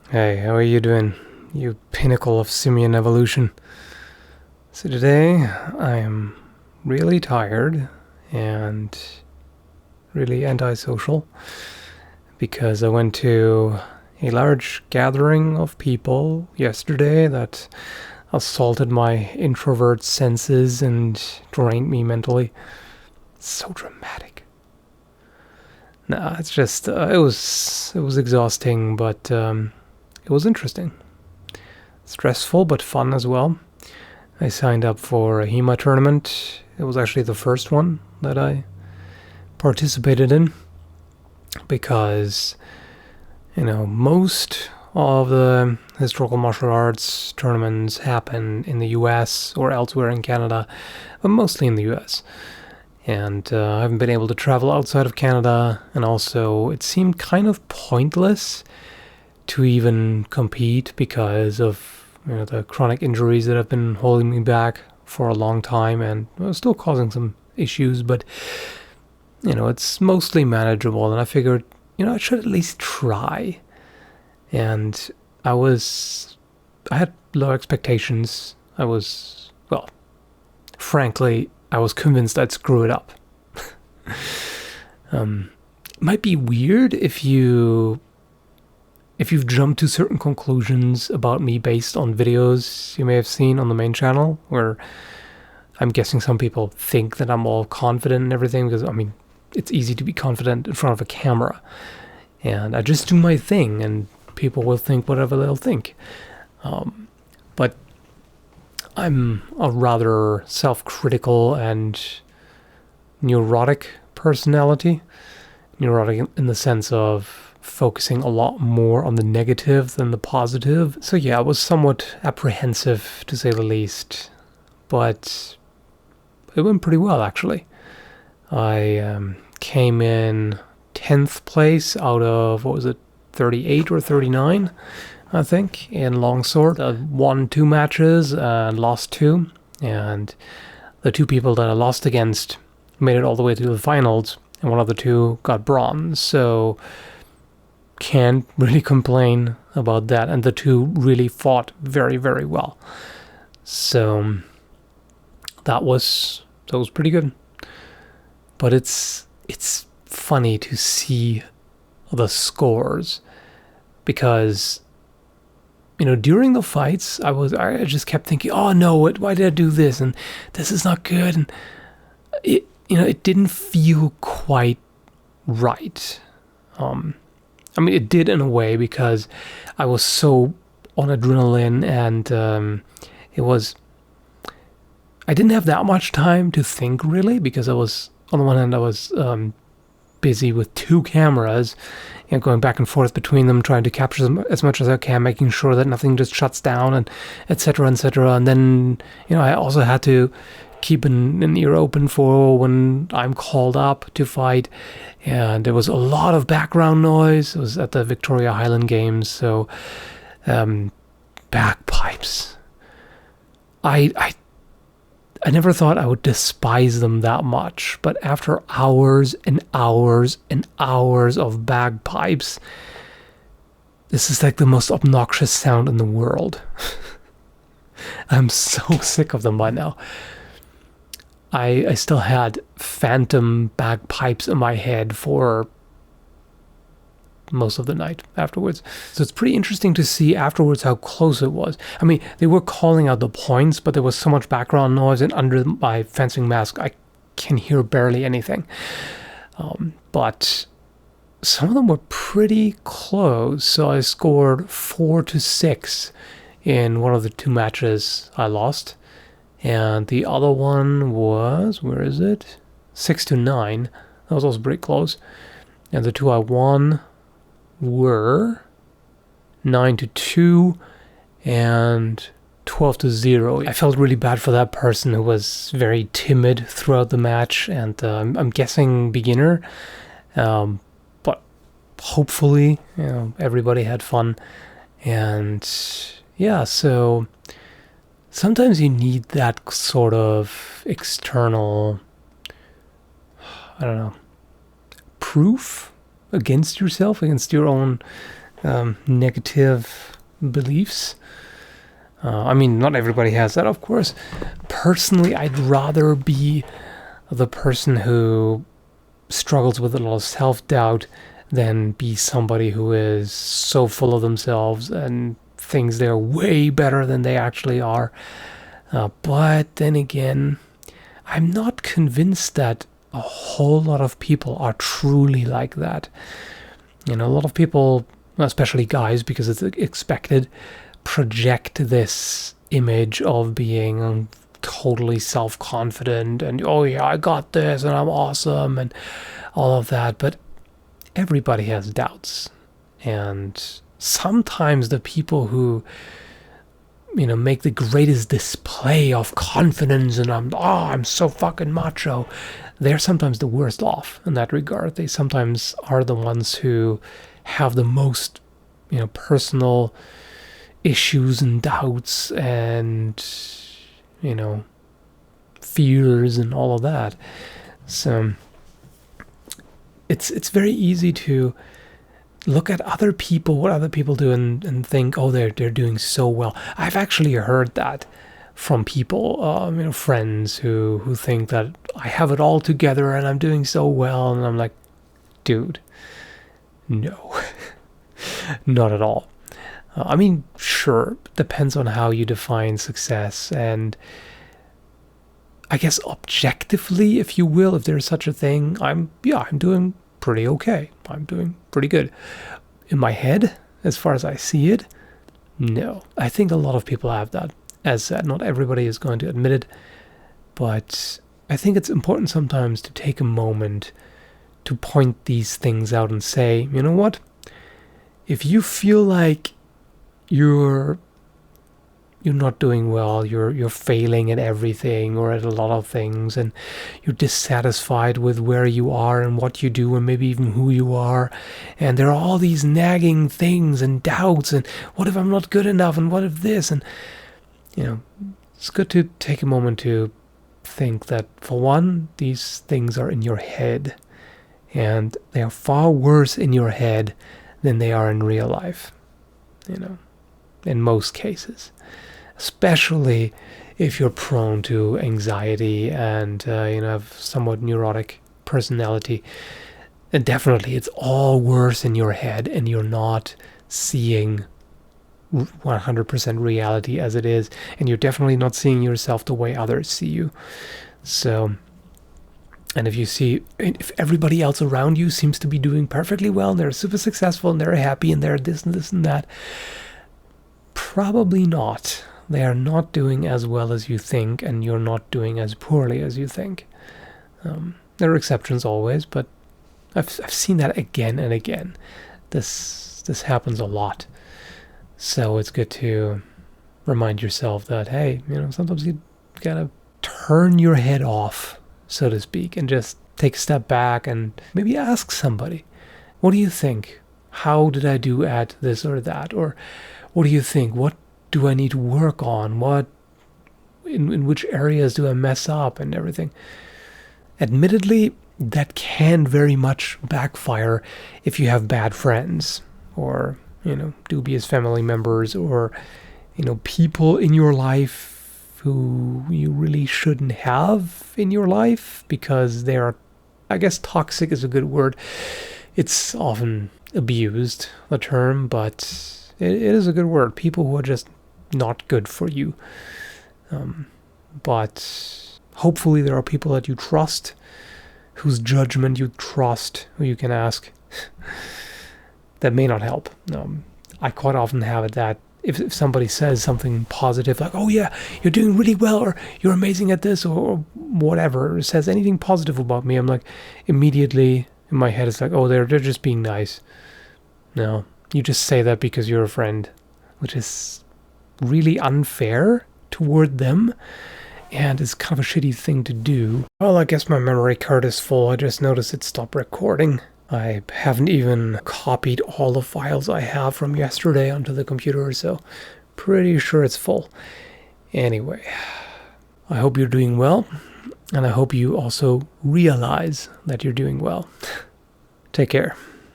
Hey, how are you doing? You pinnacle of simian evolution. So today I am really tired and really antisocial because I went to a large gathering of people yesterday that assaulted my introvert senses and drained me mentally. So dramatic. Nah, it's just it was exhausting, but it was interesting. Stressful but fun as well. I signed up for a HEMA tournament. It was actually the first one that I participated in because, most of the historical martial arts tournaments happen in the US or elsewhere in Canada, but mostly in the US. And I haven't been able to travel outside of Canada, and also it seemed kind of pointless to even compete because of the chronic injuries that have been holding me back for a long time and still causing some issues, but it's mostly manageable. And I figured, I should at least try. And I had low expectations. Frankly, I was convinced I'd screw it up. It might be weird if you've jumped to certain conclusions about me based on videos you may have seen on the main channel, where I'm guessing some people think that I'm all confident and everything, because, it's easy to be confident in front of a camera. And I just do my thing, and people will think whatever they'll think. But I'm a rather self-critical and neurotic personality. Neurotic in the sense of focusing a lot more on the negative than the positive. So yeah, I was somewhat apprehensive, to say the least. But it went pretty well, actually. I came in 10th place out of, 38 or 39, I think, in longsword. I won 2 matches and lost 2. And the 2 people that I lost against made it all the way to the finals, and one of the 2 got bronze. So can't really complain about that. And the 2 really fought very, very well. So that was pretty good. But it's funny to see the scores, because during the fights I just kept thinking, oh no, why did I do this, and this is not good, and it didn't feel quite right. It did in a way, because I was so on adrenaline, and I didn't have that much time to think, really, because on the one hand I was busy with 2 cameras and going back and forth between them, trying to capture as much as I can, making sure that nothing just shuts down, and etc. etc. And then I also had to keep an ear open for when I'm called up to fight, and there was a lot of background noise. It was at the Victoria Highland Games, so bagpipes. I never thought I would despise them that much, but after hours and hours and hours of bagpipes, this is like the most obnoxious sound in the world. I'm so sick of them by now. I still had phantom bagpipes in my head for most of the night afterwards. So it's pretty interesting to see afterwards how close it was. They were calling out the points, but there was so much background noise, and under my fencing mask I can hear barely anything. But some of them were pretty close. So I scored 4-6 in one of the 2 matches I lost, and the other one was, 6-9. That was also pretty close. And the 2 I won were 9-2 and 12-0. I felt really bad for that person who was very timid throughout the match, and I'm guessing beginner, but hopefully everybody had fun. And yeah, so sometimes you need that sort of external, proof against yourself, against your own negative beliefs. I mean, not everybody has that, of course. Personally, I'd rather be the person who struggles with a lot of self-doubt than be somebody who is so full of themselves and thinks they're way better than they actually are. But then again, I'm not convinced that a whole lot of people are truly like that. A lot of people, especially guys, because it's expected, project this image of being totally self-confident and, oh yeah, I got this and I'm awesome and all of that. But everybody has doubts. And sometimes the people who make the greatest display of confidence and I'm so fucking macho, they're sometimes the worst off in that regard. They sometimes are the ones who have the most, personal issues and doubts and, fears and all of that. So it's very easy to look at other people, what other people do, and think, oh, they're doing so well. I've actually heard that from people, friends who think that I have it all together and I'm doing so well, and I'm like, dude, no, not at all. I mean, sure, depends on how you define success, and I guess objectively, if you will, if there's such a thing, I'm doing pretty okay. I'm doing pretty good. In my head, as far as I see it, no. I think a lot of people have that. As said, not everybody is going to admit it, but I think it's important sometimes to take a moment to point these things out and say, you know what? If you feel like you're not doing well, you're failing at everything or at a lot of things, and you're dissatisfied with where you are and what you do and maybe even who you are, and there are all these nagging things and doubts and what if I'm not good enough and what if this, and it's good to take a moment to think that, for one, these things are in your head, and they are far worse in your head than they are in real life, in most cases. Especially if you're prone to anxiety and have somewhat neurotic personality. And definitely it's all worse in your head and you're not seeing 100% reality as it is, and you're definitely not seeing yourself the way others see you. So, and if everybody else around you seems to be doing perfectly well and they're super successful and they're happy and they're this and this and that, probably not. They are not doing as well as you think, and you're not doing as poorly as you think. There are exceptions always, but I've seen that again and again. This happens a lot. So it's good to remind yourself that, hey, sometimes you gotta turn your head off, so to speak, and just take a step back and maybe ask somebody, what do you think? How did I do at this or that? Or what do you think? What do I need to work on? What in which areas do I mess up and everything? Admittedly, that can very much backfire if you have bad friends or, dubious family members or, people in your life who you really shouldn't have in your life because they are, I guess toxic is a good word. It's often abused, the term, but it is a good word. People who are just not good for you. But hopefully there are people that you trust, whose judgment you trust, who you can ask. That may not help. I quite often have it that if somebody says something positive, like, oh yeah, you're doing really well, or you're amazing at this, or whatever, or says anything positive about me, I'm like, immediately in my head it's like, oh, they're just being nice. No, you just say that because you're a friend, which is really unfair toward them, and it's kind of a shitty thing to do. Well, I guess my memory card is full. I just noticed it stopped recording. I haven't even copied all the files I have from yesterday onto the computer, so pretty sure it's full. Anyway, I hope you're doing well, and I hope you also realize that you're doing well. Take care.